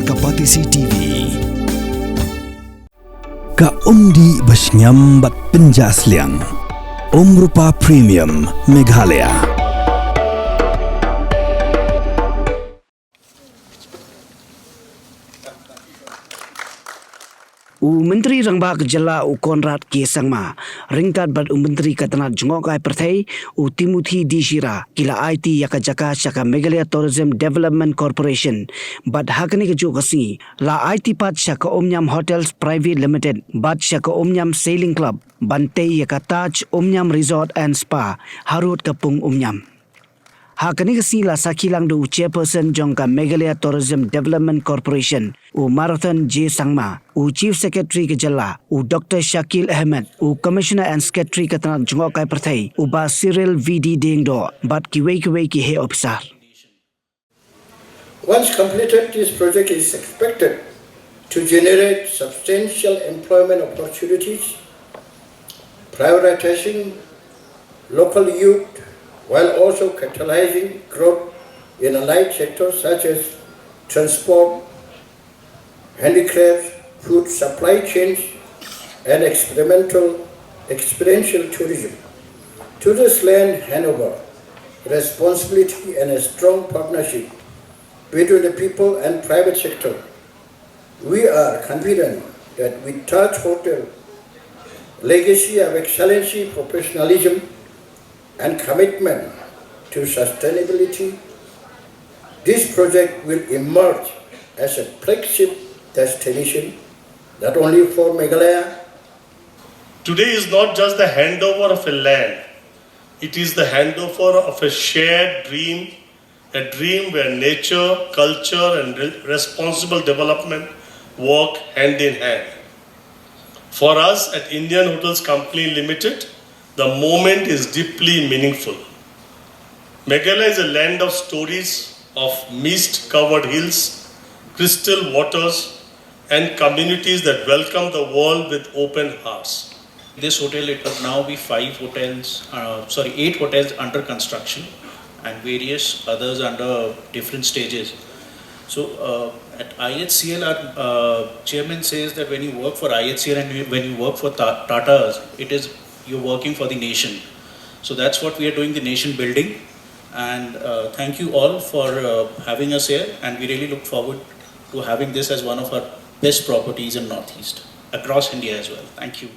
Kapatisi TV. Ka Umdi Basnyam Bat Penjasliang Rupa Premium Meghalaya. Menteri Rangbak Jala Konrad ke Sangma ringkat bad Menteri Katana Jongokai Perthai Timothy Dishira kila Aiti Jaka Shaka Meghalaya Tourism Development Corporation bad hakani ke jogasi la Aiti pat Shaka Umïam Hotels Private Limited bad Shaka Umïam Sailing Club Bantei Taj Umïam Resort and Spa Harut Kapung Umïam. Hakani kasi la sakilang do chairperson jongka Meghalaya Tourism Development Corporation Marathon J Sangma Chief Secretary ke Jalla Dr. Shakil Ahmed Commissioner and Secretary Katana Jongokai Perthai Ba Cyril VD Dengdo bat kiwei ki he officer. Once completed, this project is expected to generate substantial employment opportunities, prioritizing local youth while also catalyzing growth in allied sectors such as transport, handicrafts, food supply chains, and experiential tourism. To this land handover, responsibility and a strong partnership between the people and private sector, we are confident that with Taj Hotel legacy of excellency, professionalism, and commitment to sustainability, this project will emerge as a flagship destination not only for Meghalaya. Today is not just the handover of a land, it is the handover of a shared dream, a dream where nature, culture and responsible development work hand in hand. For us at Indian Hotels Company Limited, the moment is deeply meaningful. Meghalaya is a land of stories of mist-covered hills, crystal waters, and communities that welcome the world with open hearts. This hotel, it will now be 8 hotels under construction and various others under different stages. So at IHCL, our chairman says that when you work for IHCL and when you work for Tatas, you're working for the nation. So that's what we are doing, the nation building. And thank you all for having us here. And we really look forward to having this as one of our best properties in Northeast, across India as well. Thank you.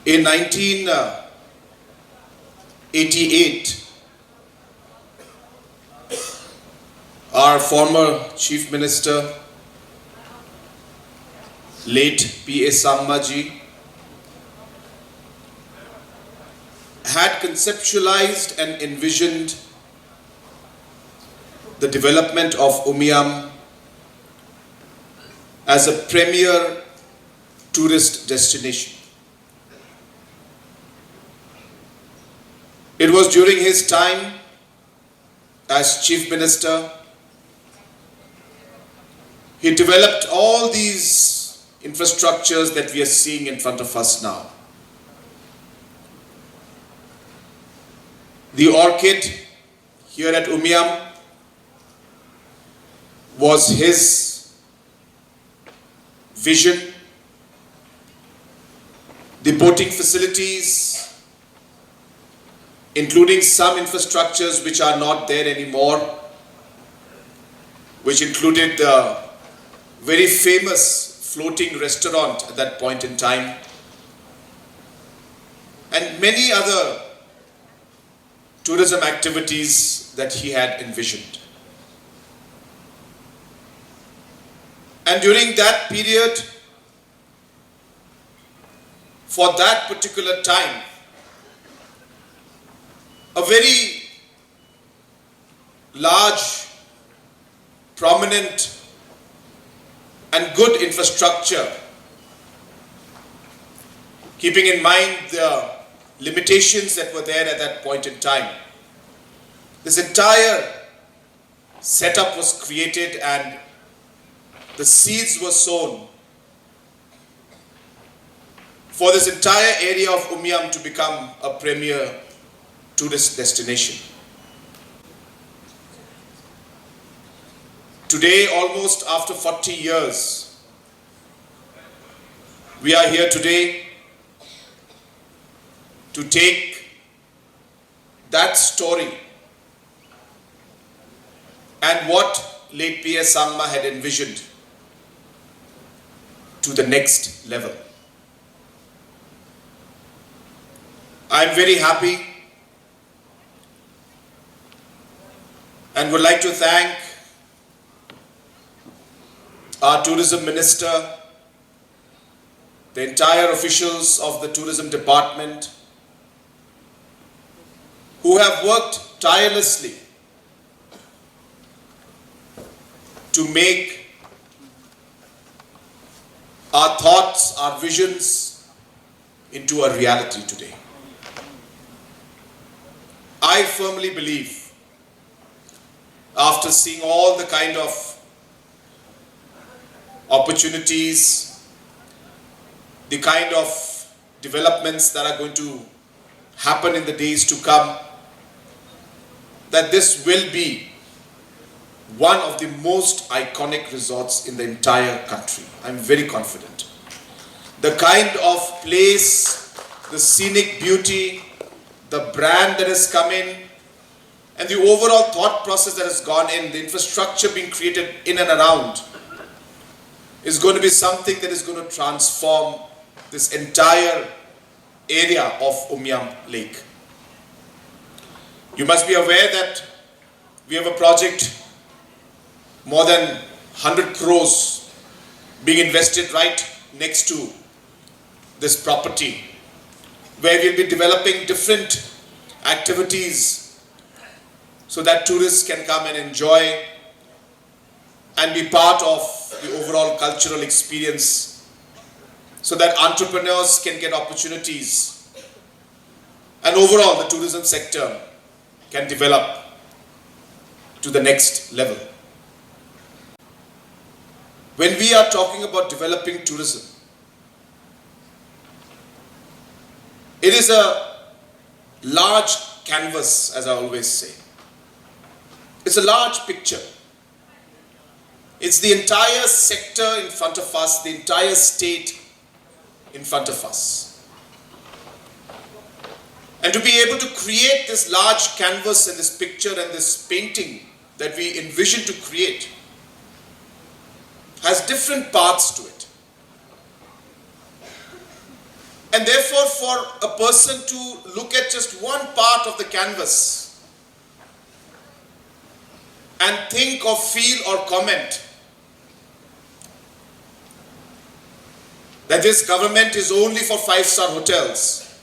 In 1988, our former Chief Minister, late P.A. Sangmaji, had conceptualized and envisioned the development of Umïam as a premier tourist destination. It was during his time as Chief Minister, he developed all these infrastructures that we are seeing in front of us now. The orchid here at Umïam was his vision. The boating facilities, including some infrastructures which are not there anymore, which included the very famous floating restaurant at that point in time, and many other tourism activities that he had envisioned. And during that period, for that particular time, a very large, prominent and good infrastructure, keeping in mind the limitations that were there at that point in time. This entire setup was created and the seeds were sown for this entire area of Umïam to become a premier tourist destination. Today, almost after 40 years, we are here today to take that story and what late P.S. Sangma had envisioned to the next level. I am very happy and would like to thank our tourism minister, the entire officials of the tourism department who have worked tirelessly to make our thoughts, our visions into a reality today. I firmly believe, after seeing all the kind of opportunities, the kind of developments that are going to happen in the days to come, that this will be one of the most iconic resorts in the entire country. I'm very confident. The kind of place, the scenic beauty, the brand that has come in, and the overall thought process that has gone in, the infrastructure being created in and around, is going to be something that is going to transform this entire area of Umïam Lake. You must be aware that we have a project more than 100 crores being invested right next to this property, where we'll be developing different activities so that tourists can come and enjoy and be part of the overall cultural experience, so that entrepreneurs can get opportunities and overall the tourism sector can develop to the next level. When we are talking about developing tourism, it is a large canvas, as I always say. It's a large picture. It's the entire sector in front of us, the entire state in front of us. And to be able to create this large canvas and this picture and this painting that we envision to create has different parts to it. And therefore, for a person to look at just one part of the canvas and think or feel or comment that this government is only for 5-star hotels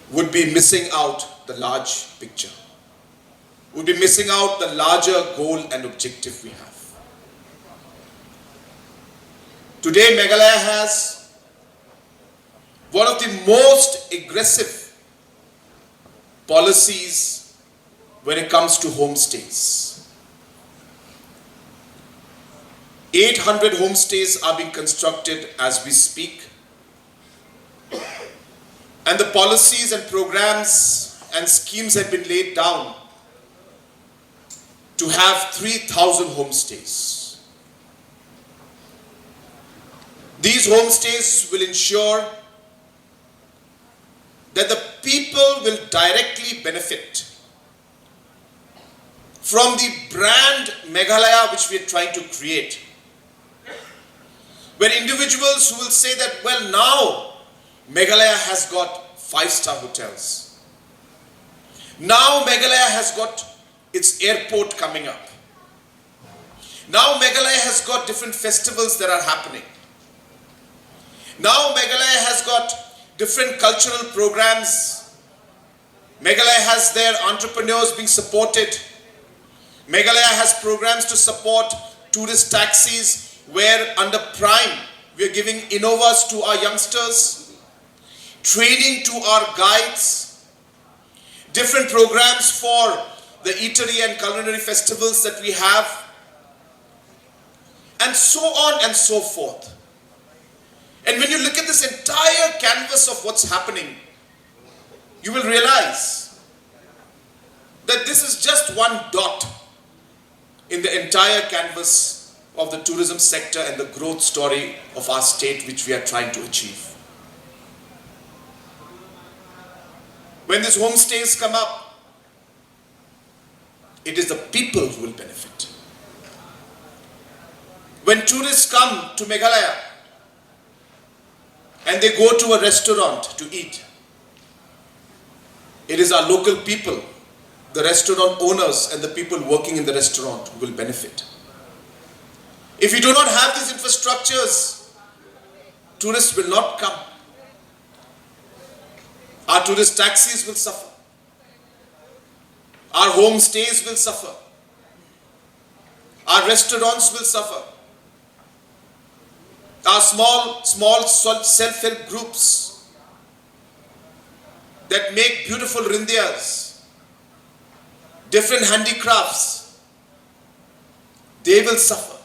would be missing out the large picture, would be missing out the larger goal and objective we have. Today, Meghalaya has one of the most aggressive policies when it comes to homestays. 800 homestays are being constructed as we speak. And the policies and programs and schemes have been laid down to have 3,000 homestays. These homestays will ensure that the people will directly benefit from the brand Meghalaya which we are trying to create. Where individuals who will say that, well, now Meghalaya has got 5-star hotels. Now Meghalaya has got its airport coming up. Now Meghalaya has got different festivals that are happening. Now Meghalaya has got different cultural programs. Meghalaya has their entrepreneurs being supported. Meghalaya has programs to support tourist taxis, where under Prime we are giving Innovas to our youngsters, training to our guides, different programs for the eatery and culinary festivals that we have, and so on and so forth. And when you look at this entire canvas of what's happening, you will realize that this is just one dot in the entire canvas of the tourism sector and the growth story of our state which we are trying to achieve. When these homestays come up, it is the people who will benefit. When tourists come to Meghalaya and they go to a restaurant to eat, it is our local people, the restaurant owners and the people working in the restaurant who will benefit. If we do not have these infrastructures, tourists will not come. Our tourist taxis will suffer. Our homestays will suffer. Our restaurants will suffer. Our small self-help groups that make beautiful rindiyas, different handicrafts, they will suffer.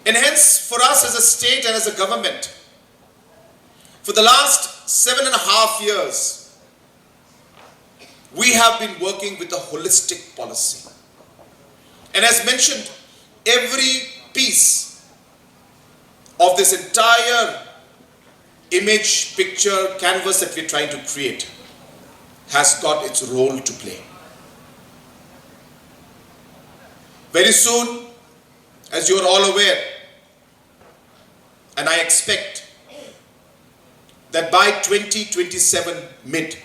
And hence, for us as a state and as a government, for the last 7.5 years, we have been working with a holistic policy. And as mentioned, every piece of this entire image, picture, canvas that we're trying to create has got its role to play. Very soon, as you are all aware, and I expect that by 2027 mid,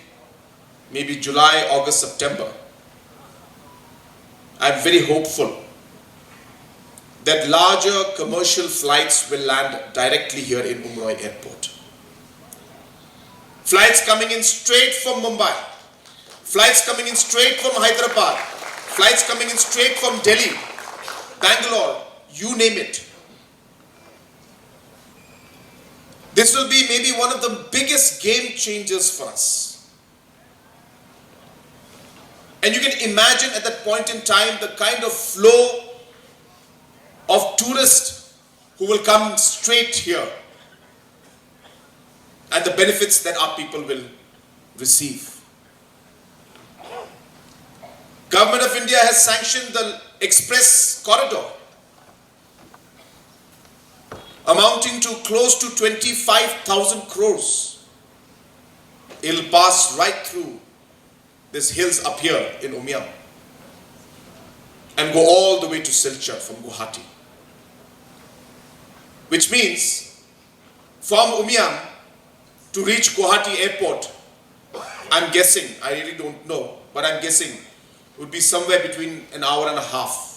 maybe July, August, September, I'm very hopeful that larger commercial flights will land directly here in Umroi Airport. Flights coming in straight from Mumbai, flights coming in straight from Hyderabad, flights coming in straight from Delhi, Bangalore, you name it. This will be maybe one of the biggest game changers for us. And you can imagine at that point in time the kind of flow of tourists who will come straight here and the benefits that our people will receive. Government of India has sanctioned the express corridor amounting to close to 25,000 crores. It will pass right through these hills up here in Umïam and go all the way to Silchar from Guwahati. Which means from Umïam to reach Guwahati airport, I'm guessing, I really don't know, but I'm guessing it would be somewhere between an hour and a half